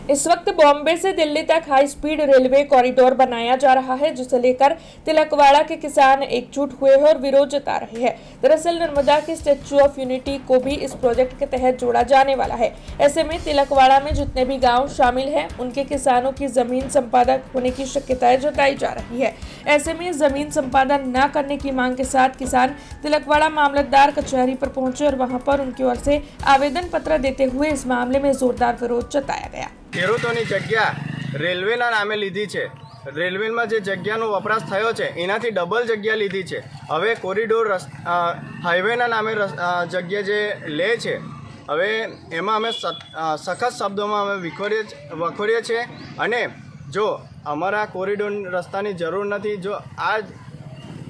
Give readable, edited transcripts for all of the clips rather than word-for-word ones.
इस वक्त बॉम्बे से दिल्ली तक हाई स्पीड रेलवे कॉरिडोर बनाया जा रहा है, जिसे लेकर तिलकवाड़ा के किसान एकजुट हुए हैं और विरोध जता रहे हैं। दरअसल नर्मदा के स्टैच्यू ऑफ यूनिटी को भी इस प्रोजेक्ट के तहत जोड़ा जाने वाला है। ऐसे में तिलकवाड़ा में जितने भी गांव शामिल हैं, उनके किसानों की जमीन संपादन होने की शक्यताएं जताई जा रही है। ऐसे में जमीन संपादन न करने की मांग के साथ किसान तिलकवाड़ा मामलतदार कचहरी पर पहुंचे और वहां पर उनकी ओर से आवेदन पत्र देते हुए इस मामले में जोरदार विरोध जताया गया। ખેડૂતોની જગ્યા રેલવેના નામે લીધી છે। રેલવેમાં જે જગ્યાનો વપરાશ થયો છે એનાથી ડબલ જગ્યા લીધી છે। હવે કોરિડોર હાઈવેના નામે જગ્યા જે લે છે, હવે એમાં અમે સખત શબ્દોમાં અમે વખોરીએ છીએ। અને જો અમારા કોરિડોર રસ્તાની જરૂર નથી, જો આ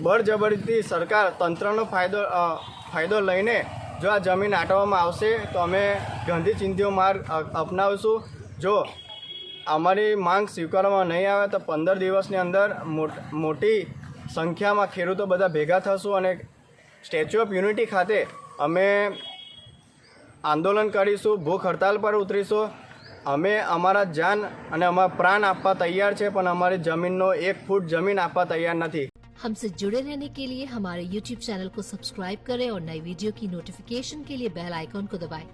બળજબરીથી સરકાર તંત્રનો ફાયદો લઈને જો આ જમીન આંટવામાં આવશે તો અમે ગાંધી ચિંધ્યો માર્ગ અપનાવીશું। જો અમારી માંગ સ્વીકારવામાં નહીં આવે તો 15 દિવસની અંદર મોટી સંખ્યામાં ખેડૂતો બધા ભેગા થશું અને સ્ટેચ્યુ ઓફ યુનિટી ખાતે અમે આંદોલન કરીશું, ભૂખ હડતાલ પર ઉતરીશું। અમે અમારા જાન અને અમારા પ્રાણ આપવા તૈયાર છે, પણ અમારી જમીનનો 1 ફૂટ જમીન આપવા तैयार નથી। हमसे जुड़े रहने के लिए हमारे YouTube चैनल को सब्सक्राइब करें और नई वीडियो की नोटिफिकेशन के लिए बेल आइकॉन को दबाएं।